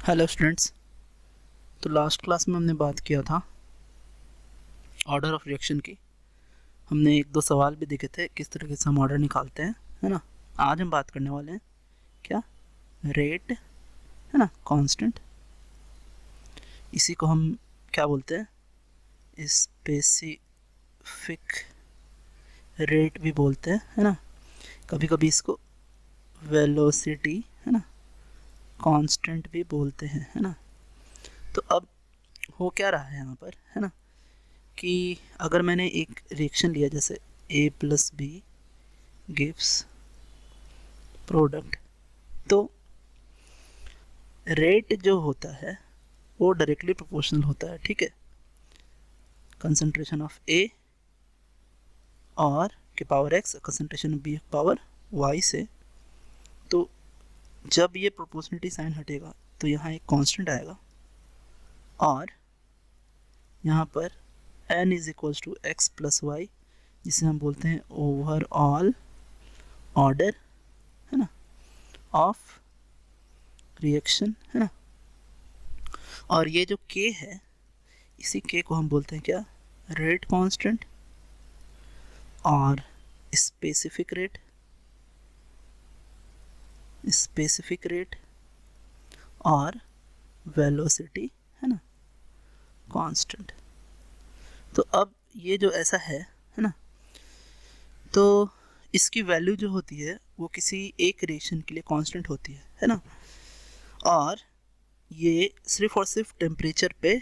Hello students. तो last class में हमने बात किया था ऑर्डर ऑफ रिएक्शन की। हमने एक दो सवाल भी देखे थे किस तरीके से हम ऑर्डर निकालते हैं, है ना। आज हम बात करने वाले हैं क्या, रेट, है ना, कांस्टेंट। इसी को हम क्या बोलते हैं, स्पेसिफिक रेट भी बोलते हैं, है ना। कभी कभी इसको वेलोसिटी, है ना, कांस्टेंट भी बोलते हैं, है ना। तो अब हो क्या रहा है यहाँ पर, है ना, कि अगर मैंने एक रिएक्शन लिया जैसे a plus B gives product, तो रेट जो होता है वो डायरेक्टली प्रोपोर्शनल होता है, ठीक है, कंसंट्रेशन ऑफ ए और के power x concentration of B power y से। तो जब ये प्रोपोर्शनलिटी साइन हटेगा तो यहाँ एक कांस्टेंट आएगा और यहाँ पर n is equals to x plus y, जिसे हम बोलते हैं ओवरऑल ऑर्डर, है ना, ऑफ रिएक्शन, है ना। और ये जो k है, इसी k को हम बोलते हैं क्या, रेट कांस्टेंट और स्पेसिफिक रेट और वेलोसिटी, है ना, कांस्टेंट। तो अब ये जो ऐसा है ना, तो इसकी वैल्यू जो होती है वो किसी एक रिएक्शन के लिए कांस्टेंट होती है ना। और ये सिर्फ और सिर्फ टेम्परेचर पे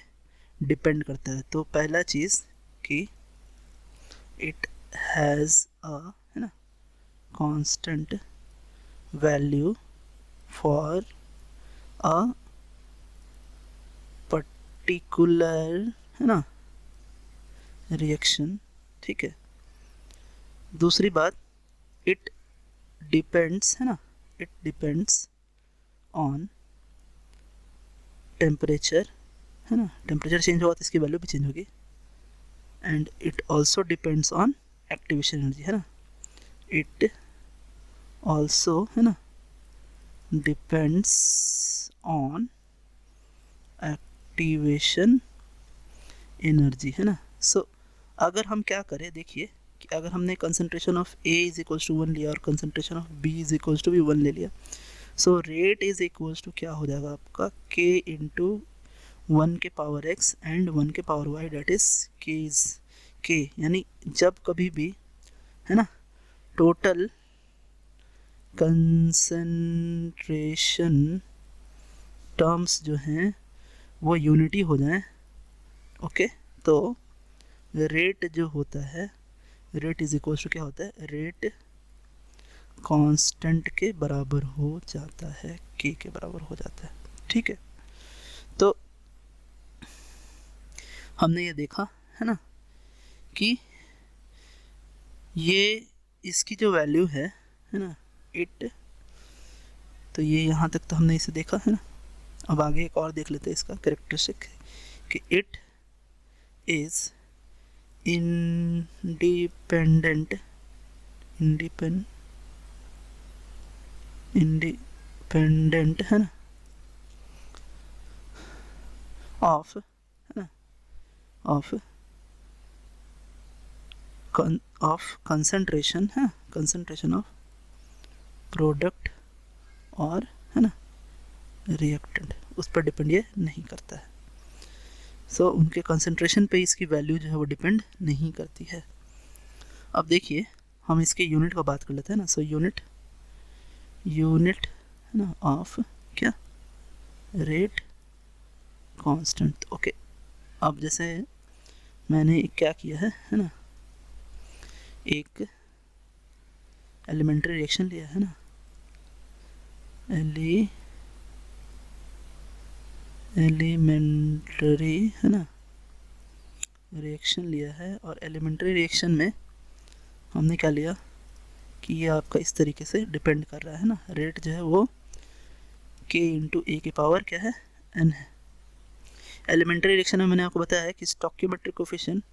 डिपेंड करता है। तो पहला चीज़ कि इट हैज़ अ, है ना, constant value for a particular, है ना, रिएक्शन, ठीक है। दूसरी बात, इट डिपेंड्स, है ना, इट डिपेंड्स ऑन टेम्परेचर, है ना, टेम्परेचर चेंज होगा तो इसकी वैल्यू भी चेंज होगी। And it also depends on activation energy, है ना, इट ऑल्सो, है ना, डिपेंड्स ऑन एक्टिवेशन एनर्जी, है ना। सो अगर हम क्या करें, देखिए कि अगर हमने concentration of A is equals to 1 लिया और concentration of B is equals to भी 1 ले लिया, so rate is equals to क्या हो जाएगा आपका, k इंटू 1 के पावर x एंड 1 के power y, that is k, यानी जब कभी भी, है ना, टोटल कंसंट्रेशन टर्म्स जो हैं वो यूनिटी हो जाएं, ओके, तो रेट जो होता है, रेट इज इक्वल टू क्या होता है, रेट कांस्टेंट के बराबर हो जाता है, k के बराबर हो जाता है, ठीक है। तो हमने ये देखा, है ना, कि ये इसकी जो वैल्यू है ना, इट, तो ये यहाँ तक तो हमने इसे देखा, है ना। अब आगे एक और देख लेते हैं इसका कैरेक्टरिस्टिक, कि इट इज इंडिपेंडेंट है ना, ऑफ, है ना, ऑफ कंसंट्रेशन, है, कंसंट्रेशन ऑफ प्रोडक्ट और, है ना, रिएक्टेंट, उस पर डिपेंड ये नहीं करता है। सो उनके कंसंट्रेशन पे इसकी वैल्यू जो है वो डिपेंड नहीं करती है। अब देखिए हम इसके यूनिट का बात कर लेते हैं ना। सो यूनिट है ना ऑफ क्या, रेट कांस्टेंट, ओके। अब जैसे मैंने क्या किया है ना, एक एलिमेंट्री रिएक्शन लिया है ना, एलिमेंट्री, है ना, रिएक्शन लिया है। और एलिमेंट्री रिएक्शन में हमने क्या लिया कि ये आपका इस तरीके से डिपेंड कर रहा है ना, रेट जो है वो k इंटू ए की पावर क्या है, n है। एलिमेंट्री रिएक्शन में मैंने आपको बताया है कि स्टोइकियोमेट्रिक कोफिशिएंट,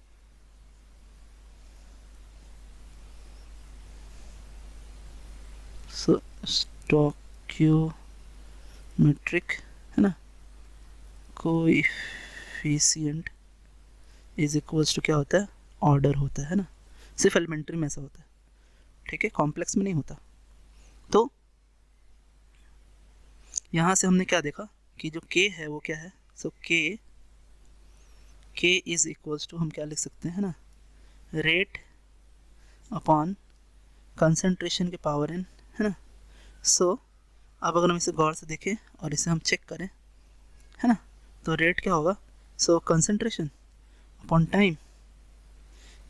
सो स्टोइकियोमेट्रिक, है ना, कोएफिशिएंट इज इक्वल्स टू क्या होता है, ऑर्डर होता है ना, सिर्फ एलिमेंट्री में ऐसा होता है, ठीक है, कॉम्प्लेक्स में नहीं होता। तो यहाँ से हमने क्या देखा कि जो k है वो क्या है, सो k इज इक्वल्स टू हम क्या लिख सकते हैं ना, रेट अपॉन कंसंट्रेशन के पावर n, है ना। सो अब अगर हम इसे गौर से देखें और इसे हम चेक करें, है ना, तो रेट क्या होगा, so concentration upon time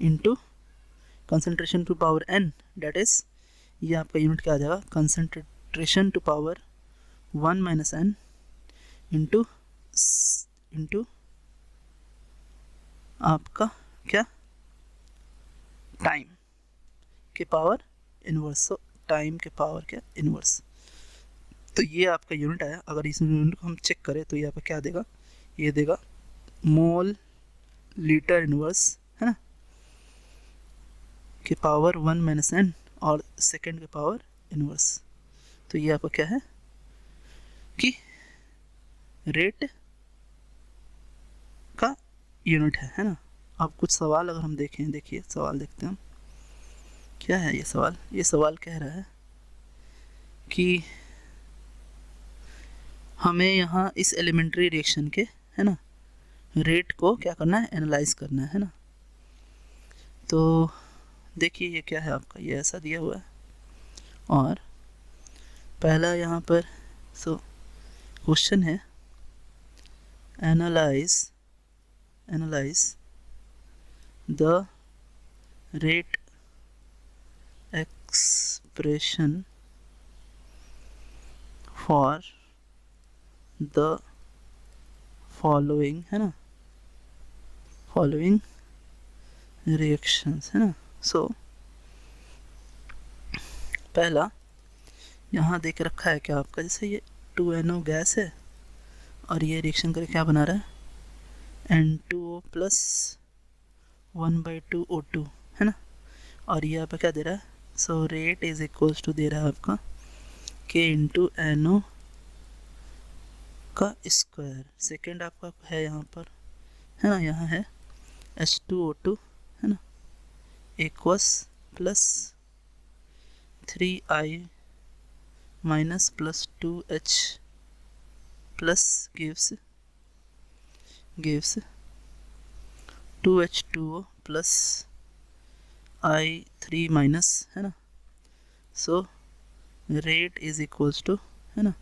into concentration to power n, that is ये आपका यूनिट क्या आ जाएगा, concentration to power 1 minus n into आपका क्या, टाइम के पावर इनवर्स, सो टाइम के पावर क्या, इनवर्स। तो ये आपका यूनिट आया। अगर इस यूनिट को हम चेक करें तो ये आपका क्या देगा, ये देगा मोल लीटर इनवर्स, है ना, के पावर 1 माइनस n और सेकेंड के पावर इनवर्स। तो ये आपका क्या है कि रेट का यूनिट है ना। अब कुछ सवाल अगर हम देखें, देखिए सवाल देखते हैं हम, क्या है ये सवाल, ये सवाल कह रहा है कि हमें यहाँ इस एलिमेंट्री रिएक्शन के, है ना, रेट को क्या करना है, एनालाइज करना है ना। तो देखिए ये क्या है आपका, ये ऐसा दिया हुआ है और पहला यहाँ पर सो क्वेश्चन है analyse the rate expression for the following, है ना, फॉलोइंग रिएक्शंस, है ना। सो पहला यहाँ देख रखा है क्या आपका, जैसे ये 2NO गैस है और ये रिएक्शन करके क्या बना रहा है, N2O प्लस 1/2 O2, है ना, और ये आपका क्या दे रहा है, so rate is equals to दे रहा है आपका K इंटू NO का स्क्वायर, सेकेंड आपका है यहाँ पर, है ना, यहाँ है H2O2, है ना, aqueous plus 3I minus plus 2H plus gives 2H2O plus I3 minus, है ना। So rate is equals to, है ना,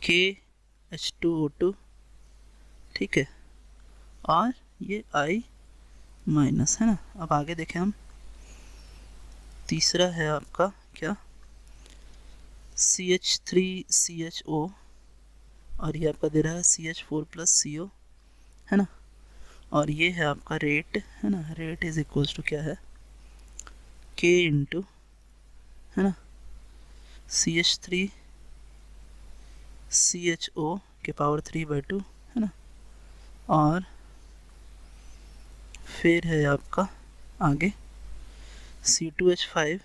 KH2O2, ठीक है, और ये I माइनस, है ना। अब आगे देखें हम, तीसरा है आपका क्या, CH3CHO और ये आपका दे रहा है CH4 प्लस CO, है ना, और ये है आपका रेट, है ना, रेट इज इक्वल्स टू क्या है, K इंटू, है ना, CH3CHO के पावर 3/2, है ना, और फिर है आपका आगे C2H5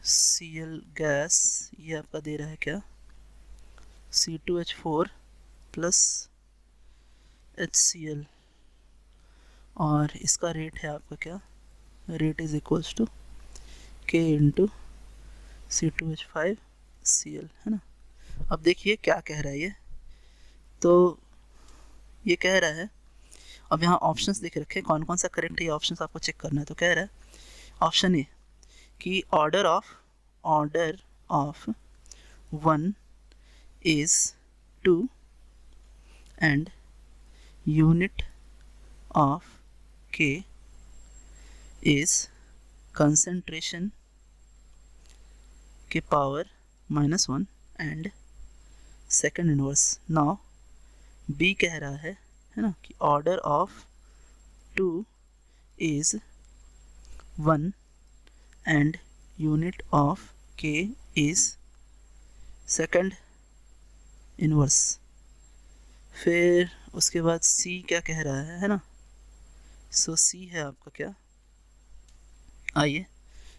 Cl गैस, ये आपका दे रहा है क्या, C2H4 प्लस HCl और इसका रेट है आपका क्या, rate is equals to K into C2H5Cl, है ना। अब देखिए क्या कह रहा है ये, तो ये कह रहा है, अब यहाँ ऑप्शंस देख रखे कौन कौन सा करेक्ट है, ये ऑप्शंस आपको चेक करना है। तो कह रहा है ऑप्शन ए कि order of 1 is 2 and unit of K is concentration के power -1 and second inverse। now B कह रहा है ना, कि order of 2 is 1 and unit of K is second inverse. फिर उसके बाद C क्या कह रहा है ना, सो C है आपका क्या, आइए,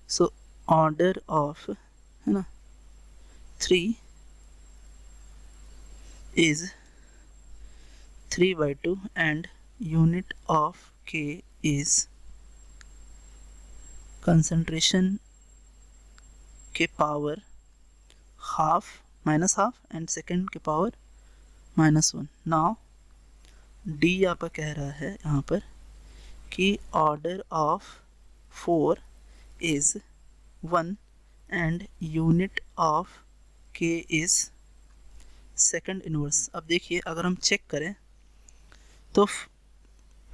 सो ऑर्डर ऑफ, है ना, 3 is 3/2 and unit of K is concentration के power half minus half and second के पावर -1। नाउ डी आपका कह रहा है यहाँ पर कि order of 4 is 1 and unit of के इज़ सेकंड इनवर्स। अब देखिए अगर हम चेक करें तो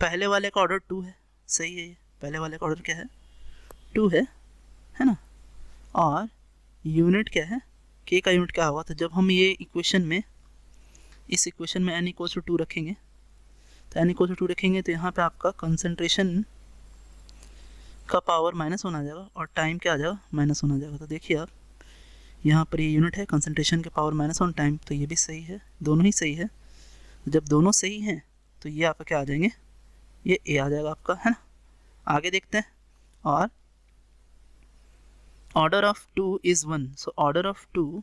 पहले वाले का ऑर्डर 2 है, सही है, ये पहले वाले का ऑर्डर क्या है 2 है ना, और यूनिट क्या है के का यूनिट क्या होगा। तो जब हम ये इक्वेशन में इस इक्वेशन में n = 2 रखेंगे तो n = 2 रखेंगे तो यहाँ पे आपका कंसंट्रेशन का पावर -1 आ जाएगा और टाइम क्या आ जाएगा -1 आ जाएगा। तो देखिए आप यहाँ पर ये यूनिट है कंसंट्रेशन के पावर -1 टाइम, तो ये भी सही है, दोनों ही सही है। जब दोनों सही हैं तो ये आपका क्या आ जाएंगे, ये ए आ जाएगा आपका, है ना। आगे देखते हैं, और order of 2 is 1, so order of 2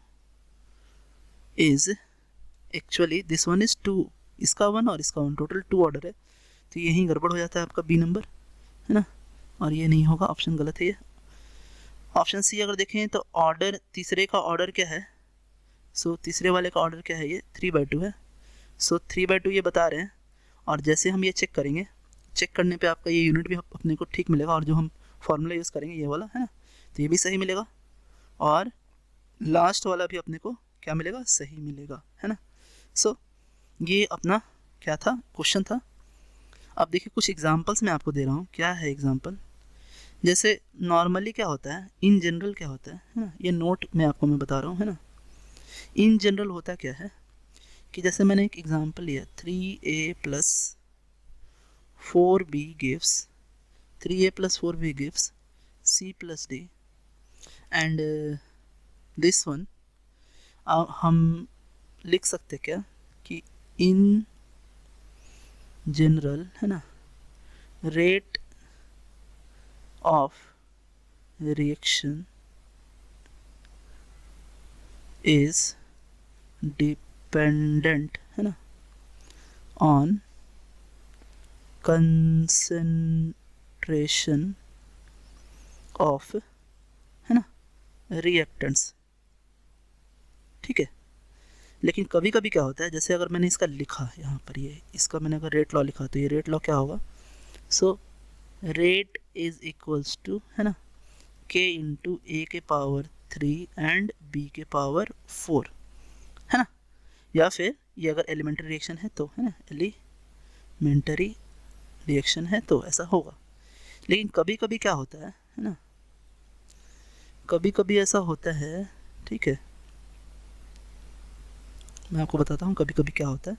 is actually this one is 2, इसका 1 और इसका 1, टोटल 2 ऑर्डर है। तो यहीं गड़बड़ हो जाता है आपका बी नंबर, है ना, और ये नहीं होगा, ऑप्शन गलत है ये। ऑप्शन सी अगर देखें तो ऑर्डर तीसरे का ऑर्डर क्या है, सो तीसरे वाले का ऑर्डर क्या है, ये 3/2 है। सो 3/2 ये बता रहे हैं, और जैसे हम ये चेक करेंगे, चेक करने पे आपका ये यूनिट भी अपने को ठीक मिलेगा, और जो हम फॉर्मूला यूज़ करेंगे ये वाला, है ना, तो ये भी सही मिलेगा, और लास्ट वाला भी अपने को क्या मिलेगा, सही मिलेगा, है ना। सो ये अपना क्या था, क्वेश्चन था। अब देखिए कुछ एग्जांपल्स मैं आपको दे रहा हूँ। क्या है एग्जांपल, जैसे नॉर्मली क्या होता है, इन जनरल क्या होता है ना, ये नोट मैं आपको बता रहा हूँ, है ना। इन जनरल होता क्या है कि जैसे मैंने एक एग्जांपल लिया, 3a + 4b gives 3a + 4b gives c + d and this one हम लिख सकते क्या कि इन जनरल, है ना, rate of reaction is dependent, है ना, ऑन कंसंट्रेशन ऑफ, है ना, रिएक्टेंट्स। ठीक है, लेकिन कभी कभी क्या होता है, जैसे अगर मैंने इसका लिखा यहाँ पर, ये इसका मैंने अगर रेट लॉ लिखा तो ये रेट लॉ क्या होगा, so rate is equals to, है ना, के इंटू ए के पावर 3 एंड बी के पावर 4, है ना। या फिर ये अगर एलिमेंट्री रिएक्शन है तो, है ना, एलिमेंट्री रिएक्शन है तो ऐसा होगा। लेकिन कभी कभी क्या होता है ना, कभी कभी ऐसा होता है, ठीक है, मैं आपको बताता हूँ कभी कभी क्या होता है।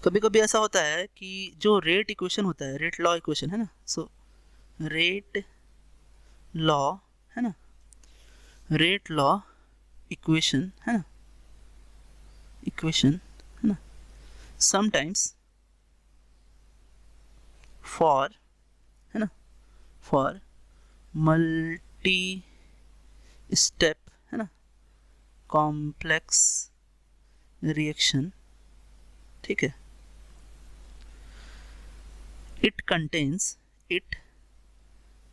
कभी कभी ऐसा होता है कि जो रेट इक्वेशन होता है, रेट लॉ इक्वेशन, है ना, सो रेट लॉ, है ना, रेट लॉ इक्वेशन, है ना, इक्वेशन, है ना, समटाइम्स फॉर, है ना, फॉर मल्टी स्टेप, है ना, कॉम्प्लेक्स रिएक्शन, ठीक है, इट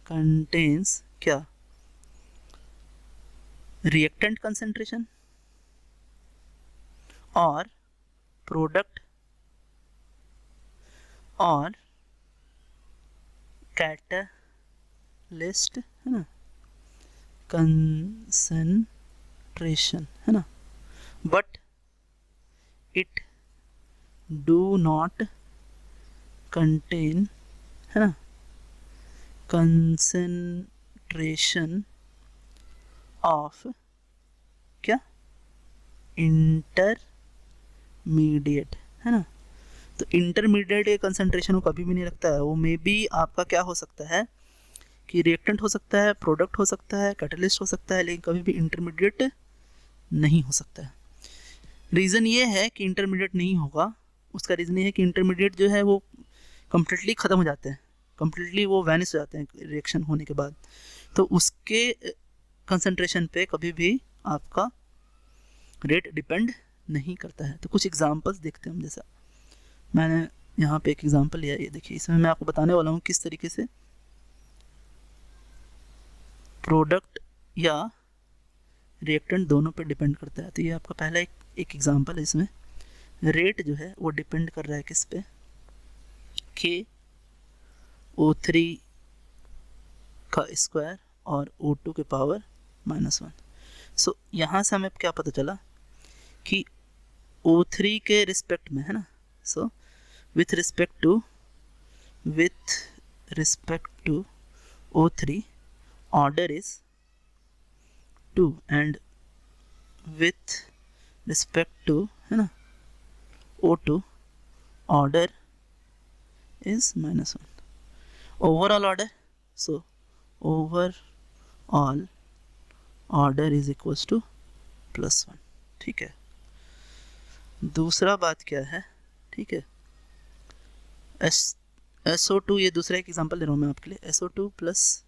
कंटेन्स क्या, रिएक्टेंट कंसंट्रेशन और प्रोडक्ट और कैटलिस्ट, है ना, कंसंट्रेशन, है ना, but it do not contain, है ना, कंसंट्रेशन ऑफ क्या, इंटरमीडिएट, है ना। तो इंटरमीडिएट ये कंसंट्रेशन वो कभी भी नहीं रखता है, वो मे बी आपका क्या हो सकता है कि रिएक्टेंट हो सकता है, प्रोडक्ट हो सकता है, कैटलिस्ट हो सकता है, लेकिन कभी भी इंटरमीडिएट नहीं हो सकता है। रीज़न ये है कि इंटरमीडिएट नहीं होगा, उसका रीज़न ये है कि इंटरमीडिएट जो है वो कम्प्लीटली ख़त्म हो जाते हैं, कम्प्लीटली वो वैनिश हो जाते हैं रिएक्शन होने के बाद, तो उसके कंसंट्रेशन पे कभी भी आपका रेट डिपेंड नहीं करता है। तो कुछ एग्जांपल्स देखते हैं हम, जैसा मैंने यहाँ पे एक एग्जांपल लिया, ये देखिए, इसमें मैं आपको बताने वाला हूँ किस तरीके से प्रोडक्ट या रिएक्टेंट दोनों पे डिपेंड करता है। तो ये आपका पहला एक एग्जांपल है। इसमें रेट जो है वो डिपेंड कर रहा है किस पे, KO3 का स्क्वायर और O2 के पावर -1। सो यहाँ से हमें क्या पता चला कि O3 के रिस्पेक्ट में, है ना, so with respect to O3 order is 2 and with respect to, है ना, O2 order is -1. Overall order, so overall order is equals to +1। ठीक है, दूसरा बात क्या है, ठीक है, SO2, ये दूसरा एक एग्जांपल दे रहा हूँ मैं आपके लिए। SO2 प्लस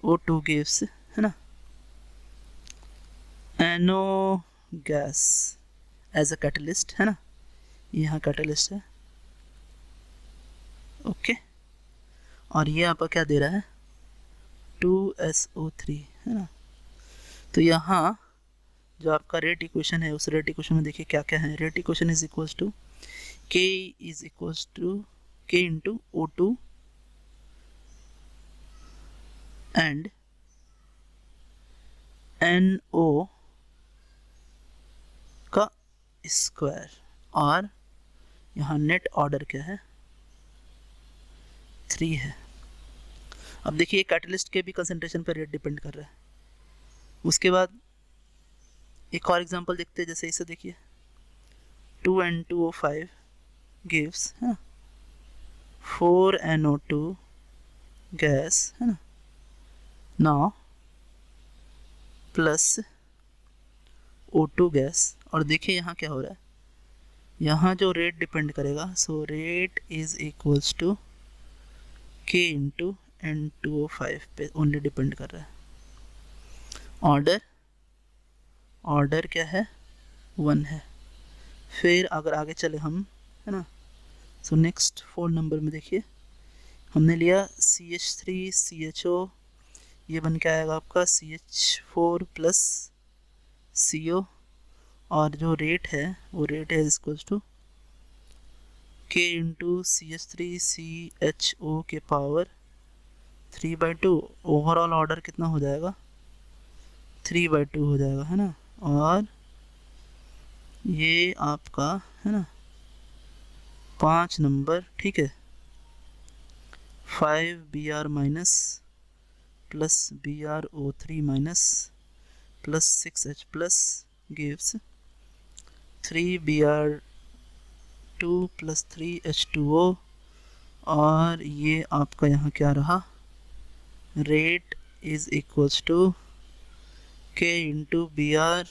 O2 gives, है ना, NO gas as a catalyst, है ना, यहाँ कैटलिस्ट है, ओके। और ये आपका क्या दे रहा है, 2SO3, है ना। तो यहाँ जो आपका रेट इक्वेशन है, उस रेट इक्वेशन में देखिए क्या क्या है। Rate equation is equals to K into O2 and NO का स्क्वायर, और यहाँ नेट ऑर्डर क्या है, 3 है। अब देखिए कैटलिस्ट के भी कंसंट्रेशन पर रेट डिपेंड कर रहा है। उसके बाद एक और एग्जांपल देखते हैं, जैसे इसे देखिए, 2N2O5 गिव्स, है ना, 4NO2 गैस, है ना, नाउ प्लस O2 गैस। और देखिए यहाँ क्या हो रहा है, यहाँ जो रेट डिपेंड करेगा, so rate is equals to K into N2O5 पे ओनली डिपेंड कर रहा है। ऑर्डर क्या है, 1 है। फिर अगर आगे चले हम, है ना, सो नेक्स्ट 4 नंबर में देखिए, हमने लिया CH3CHO, ये बन के आएगा आपका CH4 प्लस CO, और जो रेट है वो रेट है equals to K into CH3CHO के पावर 3/2। ओवरऑल ऑर्डर कितना हो जाएगा, 3/2 हो जाएगा, है ना। और ये आपका, है ना, 5 नंबर, ठीक है, 5Br minus plus BrO3 minus plus 6H plus gives 3Br2 plus 3H2O। और ये आपका यहाँ क्या रहा, rate is equals to K into Br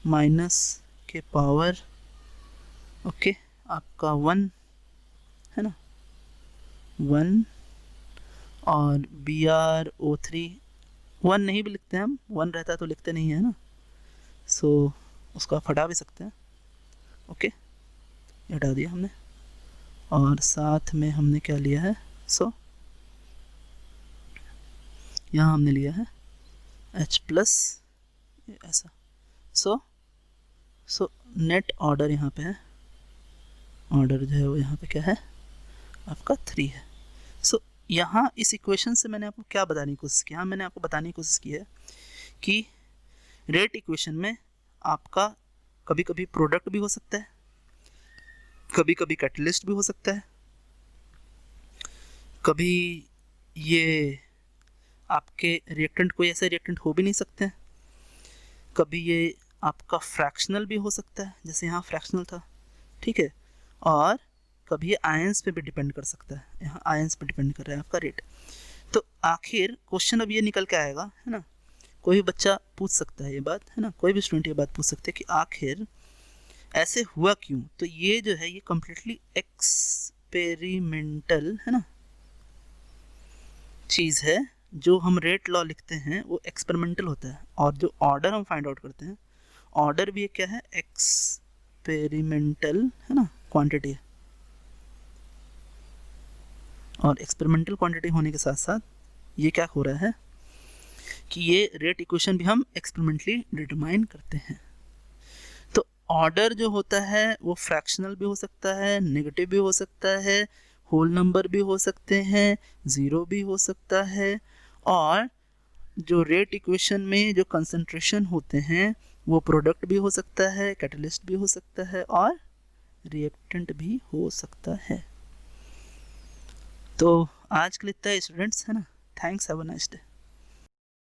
minus के पावर, ओके, आपका 1, है ना, 1, और BrO3 1 नहीं भी लिखते हैं हम, 1 रहता तो लिखते नहीं है ना, सो उसको आप हटा भी सकते हैं, ओके, हटा दिया हमने। और साथ में हमने क्या लिया है, सो यहाँ हमने लिया है H प्लस, ऐसा। सो नेट ऑर्डर यहाँ पे है, ऑर्डर जो है वो यहाँ पे क्या है आपका 3 है। सो यहाँ इस इक्वेशन से मैंने आपको क्या बताने की कोशिश की, यहाँ मैंने आपको बताने की कोशिश की है कि रेट इक्वेशन में आपका कभी कभी प्रोडक्ट भी हो सकता है, कभी कभी कैटलिस्ट भी हो सकता है, कभी ये आपके रिएक्टेंट कोई ऐसे रिएक्टेंट हो भी नहीं सकते हैं, कभी ये आपका फ्रैक्शनल भी हो सकता है, जैसे यहाँ फ्रैक्शनल था, ठीक है, और कभी ये आयंस पे भी डिपेंड कर सकता है, यहाँ आयंस पे डिपेंड कर रहा है आपका रेट। तो आखिर क्वेश्चन अब ये निकल के आएगा, है ना, कोई भी बच्चा पूछ सकता है ये बात, है ना, कोई भी स्टूडेंट ये बात पूछ सकते हैं कि आखिर ऐसे हुआ क्यों। तो ये जो है ये कम्प्लीटली एक्सपेरिमेंटल, है ना, चीज़ है। जो हम रेट लॉ लिखते हैं वो एक्सपेरिमेंटल होता है, और जो ऑर्डर हम फाइंड आउट करते हैं, ऑर्डर भी क्या है, एक्सपेरिमेंटल है ना क्वांटिटी है, और एक्सपेरिमेंटल क्वांटिटी होने के साथ साथ ये क्या हो रहा है कि ये रेट इक्वेशन भी हम एक्सपेरिमेंटली डिटरमाइन करते हैं। तो ऑर्डर जो होता है वो फ्रैक्शनल भी हो सकता है, नेगेटिव भी हो सकता है, होल नंबर भी हो सकते हैं, ज़ीरो भी हो सकता है, और जो रेट इक्वेशन में जो कंसंट्रेशन होते हैं वो प्रोडक्ट भी हो सकता है, कैटलिस्ट भी हो सकता है, और रिएक्टेंट भी हो सकता है। तो आज के लिए इतना ही स्टूडेंट्स, है ना। Thanks, have a nice day.